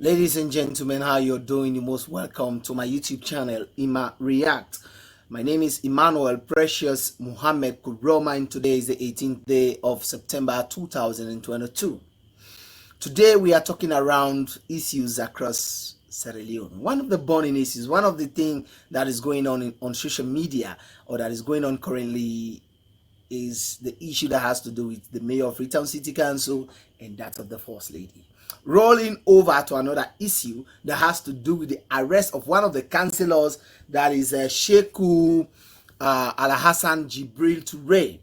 Ladies and gentlemen, how you're doing? You're most welcome to my YouTube channel, Ima React. My name is Emmanuel Precious Muhammad Kuroma, and today is the 18th day of September 2022. Today we are talking around issues across Sierra Leone. One of the burning issues, one of the things that is going on social media or that is going on currently is the issue that has to do with the mayor of Freetown City Council and that of the First Lady. Rolling over to another issue that has to do with the arrest of one of the councillors, that is Sheikhu Alhassan Jibril Toure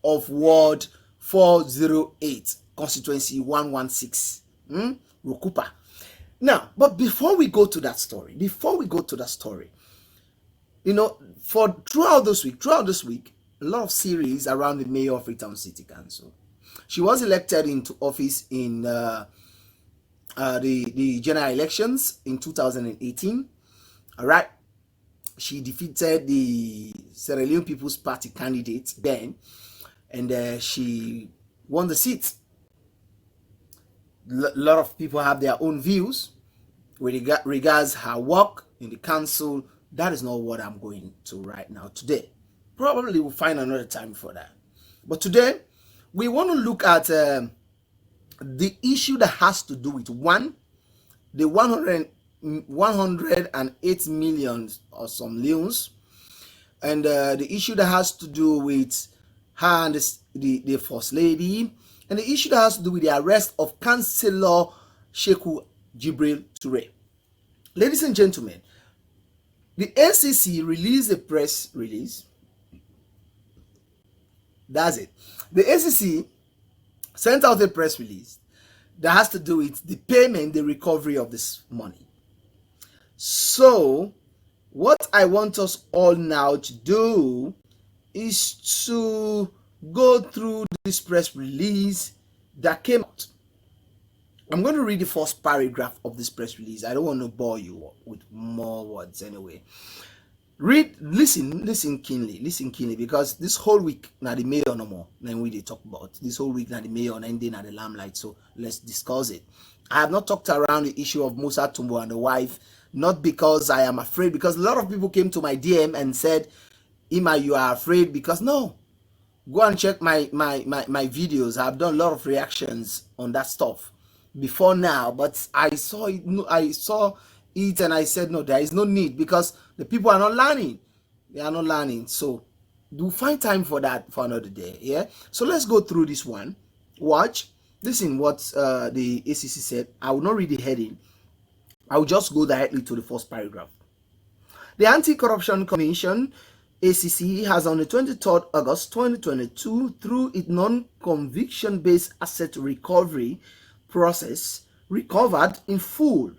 of Ward 408, constituency 116, Rukupa. Now, but before we go to that story, for throughout this week, a lot of series around the mayor of Freetown City Council. She was elected into office in the general elections in 2018. All right, she defeated the Sierra Leone People's Party candidate then, and she won the seat. A lot of people have their own views with regards her work in the council. That is not what I'm going to right now today. Probably we'll find another time for that. But today, we want to look at the issue that has to do with the 108 million or some leons, and the issue that has to do with her and the First Lady, and the issue that has to do with the arrest of Councillor Sheikhu Jibril Toure. Ladies and gentlemen, the ACC released a press release. That's it. The ACC sent out a press release that has to do with the payment, the recovery of this money. So, what I want us all now to do is to go through this press release that came out. I'm going to read the first paragraph of this press release. I don't want to bore you with more words anyway. Listen keenly, because this whole week now the mayor no more than we talk about. This whole week now the mayor ending at the limelight, so let's discuss it. I have not talked around the issue of Musa Tumbo and the wife, not because I am afraid, because a lot of people came to my DM and said, Ima, you are afraid, because no, go and check my videos. I've done a lot of reactions on that stuff before now, but I saw it and I said no, there is no need, because the people are not learning. They are not learning. So we'll find time for that for another day. Yeah. So let's go through this one. Watch. Listen what the ACC said. I will not read the heading. I will just go directly to the first paragraph. The Anti-Corruption Commission, ACC, has on the 23rd August 2022, through its non-conviction-based asset recovery process, recovered in full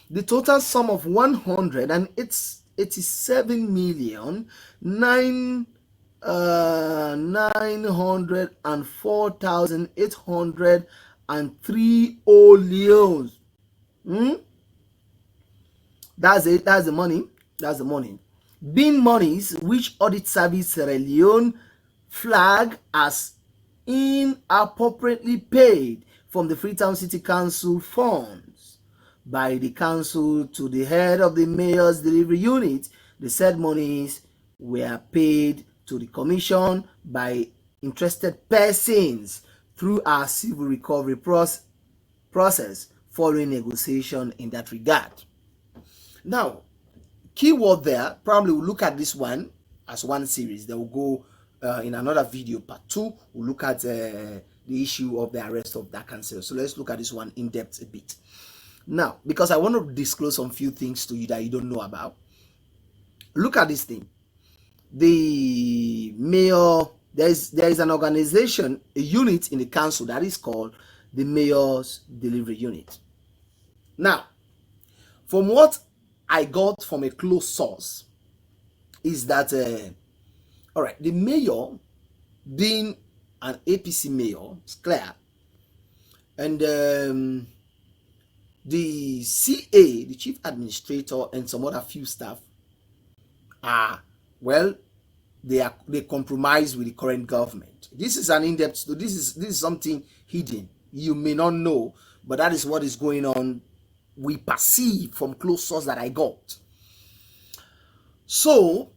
the total sum of 187,904,803 leons. That's it. That's the money. Being monies which Audit Service Sierra Leone flag as inappropriately paid from the Freetown City Council funds by the council to the head of the mayor's delivery unit. The said monies were paid to the commission by interested persons through our civil recovery process following negotiation in that regard. Now, keyword there, probably we'll look at this one as one series. They will go in another video, part 2, we'll look at the issue of the arrest of that council. So let's look at this one in depth a bit. Now, because I want to disclose some few things to you that you don't know about. Look at this thing. The mayor, there is an organization, a unit in the council that is called the Mayor's Delivery Unit. Now, from what I got from a close source is that, all right, the mayor, being an APC mayor, it's clear, and the CA, the chief administrator, and some other few staff they compromise with the current government. This is an in-depth. This is something hidden. You may not know, but that is what is going on we perceive from close source that I got. So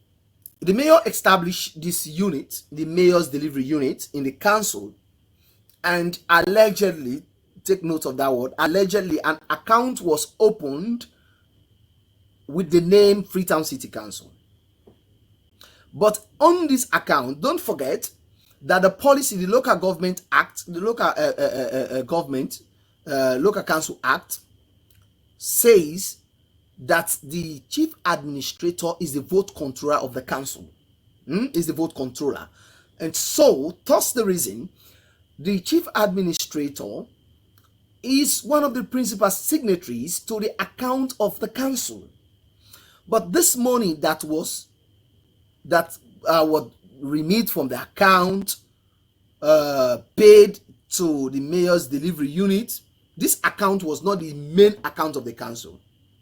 the mayor established this unit, the mayor's delivery unit, in the council, and allegedly, take note of that word, allegedly an account was opened with the name Freetown City Council. But on this account, don't forget that the policy, the Local Government Act, the Local Council Act says that the chief administrator is the vote controller of the council. Is the vote controller. And so, that's the reason the chief administrator is one of the principal signatories to the account of the council. But this money that was remit from the account, paid to the mayor's delivery unit, this account was not the main account of the council.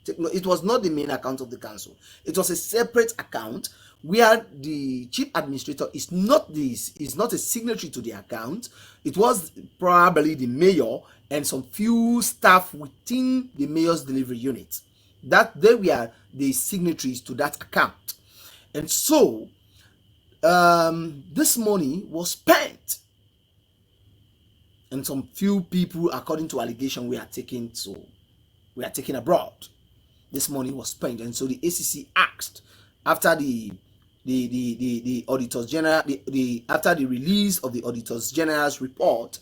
It was not the main account of the council. It was a separate account where the chief administrator is not a signatory to the account. It was probably the mayor and some few staff within the mayor's delivery unit that they were the signatories to that account. And so this money was spent, and some few people, according to allegation, we are taken abroad. This money was spent, and so the ACC asked, after the auditors general, after the release of the auditors general's report,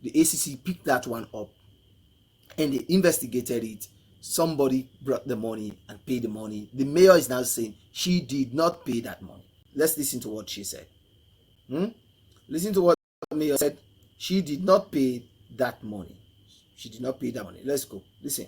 the ACC picked that one up and they investigated it. Somebody brought the money and paid the money. The mayor is now saying she did not pay that money. Let's listen to what she said. Listen to what the mayor said. She did not pay that money. She did not pay that money. Let's go. Listen.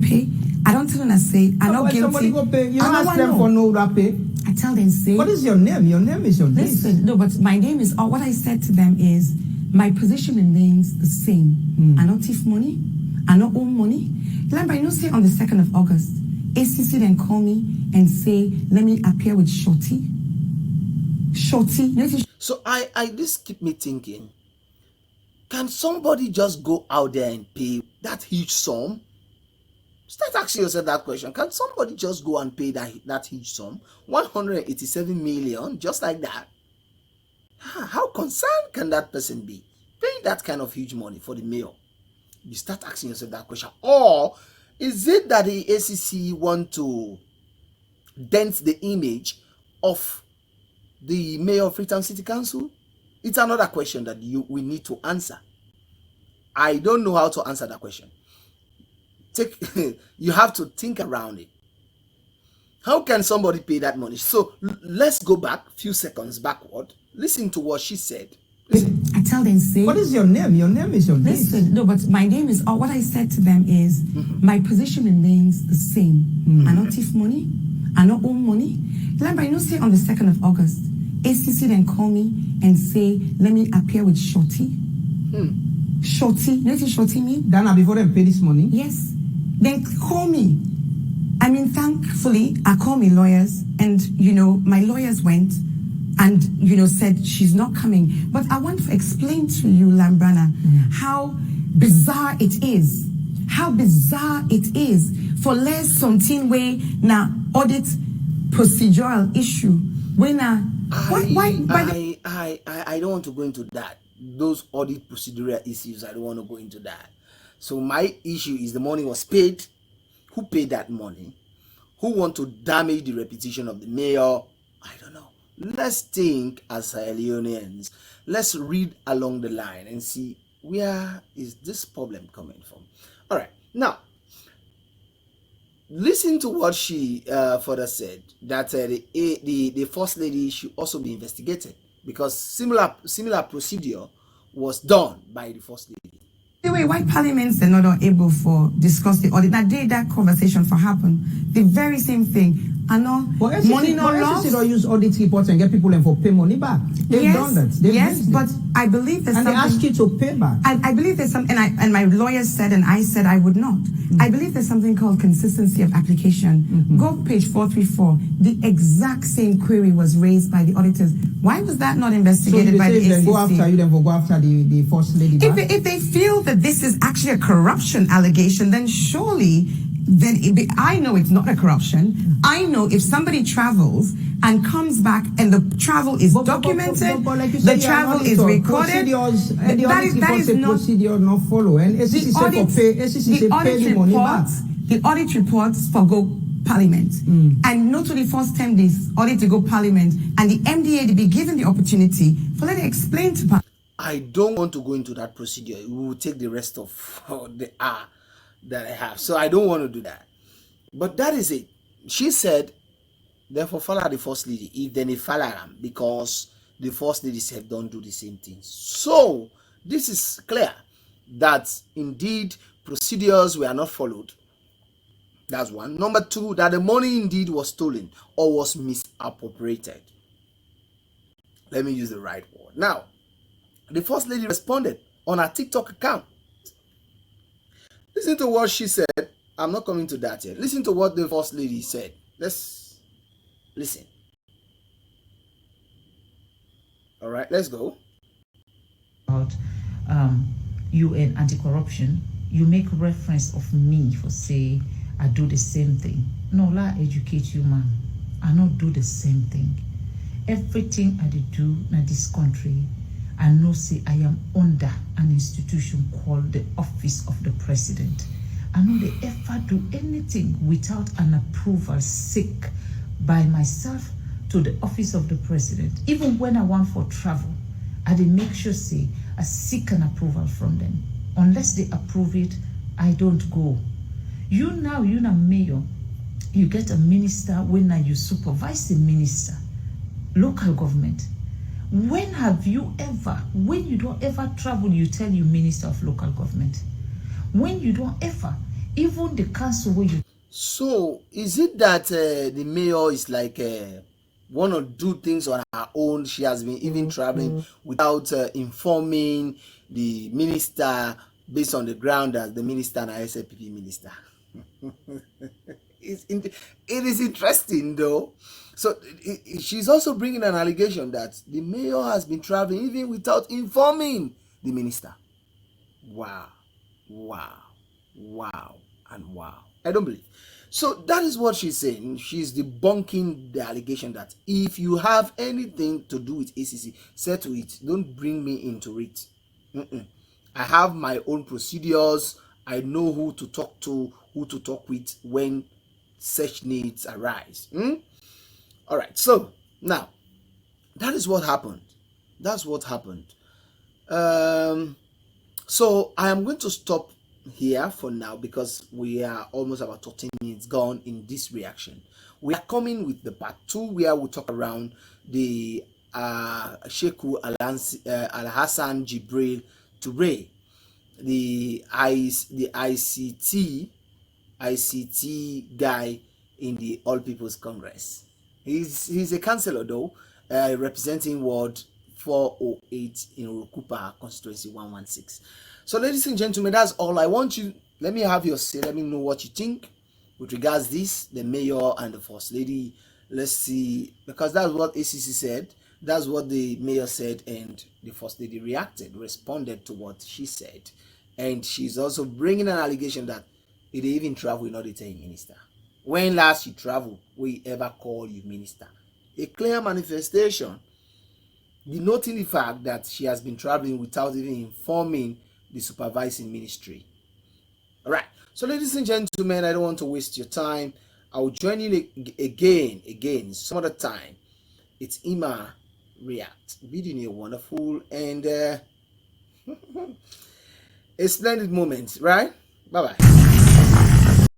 Pay. I don't tell them and say I'm not guilty. Somebody go pay. You don't ask them for no pay. I tell them say. What is your name? Your name is your name. Listen, no, but my name is. What I said to them is my position remains the same. I don't thief money. I don't own money. Remember, I know say on the 2nd of August, ACC then call me and say, let me appear with Shorty. So I this keep me thinking, can somebody just go out there and pay that huge sum? Start asking yourself that question. Can somebody just go and pay that huge sum? 187 million, just like that? How concerned can that person be paying that kind of huge money for the mayor? You start asking yourself that question. Or is it that the ACC want to dent the image of the mayor of Freetown City Council? It's another question that we need to answer. I don't know how to answer that question. You have to think around it. How can somebody pay that money? So let's go back a few seconds backward. Listen to what she said. Listen. I tell them say. What is your name? Your name is your name. Listen, no, but my name is. What I said to them is my position remains the same. I don't thief money. I don't own money. Remember, I know say on the 2nd of August, ACC then call me and say, let me appear with Shorty. Shorty. You know what Shorty mean? Dana, before they pay this money? Yes. Then call me. I mean, thankfully, I call my lawyers, and my lawyers went and said she's not coming. But I want to explain to you, Lambrana, how bizarre it is. How bizarre it is for less something way now audit procedural issue. When I don't want to go into that. Those audit procedural issues, I don't want to go into that. So my issue is the money was paid. Who paid that money? Who want to damage the reputation of the mayor? I don't know. Let's think as Sierra Leoneans. Let's read along the line and see where is this problem coming from. All right. Now, listen to what she further said, that the first lady should also be investigated because similar procedure was done by the first lady. Anyway, why parliaments are not able for discuss the audit? Now, did that conversation for happen? The very same thing. and no But money no loss. ACC don't use audit reports and get people and for pay money back. They've done that. Yes, but I believe there's something. And they ask you to pay back. I believe there's something, and my lawyer said, and I said I would not. I believe there's something called consistency of application. Go page 434. The exact same query was raised by the auditors. Why was that not investigated by the ACC? Then go after you, then go after the first lady back. If they feel that this is actually a corruption allegation, then surely, I know it's not a corruption. I know if somebody travels and comes back and the travel is documented, but like you the said, travel is recorded. That is not procedure not follow. And ACC say pay the money back. The audit reports for go Parliament, and not to the first time this audit to go Parliament, and the MDA to be given the opportunity for let it explain to Parliament. I don't want to go into that procedure. We will take the rest of the hour that I have. So I don't want to do that. But that is it. She said, therefore follow the first lady. If then they follow them, because the first lady said don't do the same thing. So this is clear that indeed procedures were not followed. That's one. Number two, that the money indeed was stolen or was misappropriated. Let me use the right word. Now, the first lady responded on her TikTok account. Listen to what she said. I'm not coming to that yet. Listen to what the first lady said. Let's listen. All right, let's go. About UN anti-corruption, you make reference of me for say I do the same thing. No, I educate you, man. I not do the same thing. Everything I do in this country, I know say I am under an institution called the Office of the President. I know they ever do anything without an approval seek by myself to the Office of the President. Even when I want for travel, I dey make sure say I seek an approval from them. Unless they approve it, I don't go. You now mayor, you get a minister when now you supervise the minister, local government. When have you ever, when you don't ever travel, you tell you minister of local government. When you don't ever, even the council where you. So is it that the mayor is like want to do things on her own? She has been even traveling without informing the minister based on the ground as the minister and SLPP minister. It is interesting though. So she's also bringing an allegation that the mayor has been traveling even without informing the minister. Wow, and wow. I don't believe. So that is what she's saying. She's debunking the allegation that if you have anything to do with ACC, settle it. Don't bring me into it. I have my own procedures. I know who to talk to, who to talk with when such needs arise. All right. So now, that is what happened. That's what happened. So I am going to stop here for now because we are almost about 13 minutes gone in this reaction. We are coming with the part 2 where we talk around the Sheikhu Al-Hassan Jibril Toure, the ICT guy in the All People's Congress. He's a councillor though, representing Ward 408 in Urukupa constituency 116. So ladies and gentlemen, that's all I want you. Let me have your say. Let me know what you think with regards this, the mayor and the first lady. Let's see, because that's what ACC said. That's what the mayor said, and the first lady responded to what she said. And she's also bringing an allegation that they even travel, not the minister. When last you travel, we ever call you minister? A clear manifestation denoting the fact that she has been traveling without even informing the supervising ministry. All right. So ladies and gentlemen, I don't want to waste your time. I will join you again some other time. It's Ima React. Video you wonderful and a splendid moment, right? Bye-bye.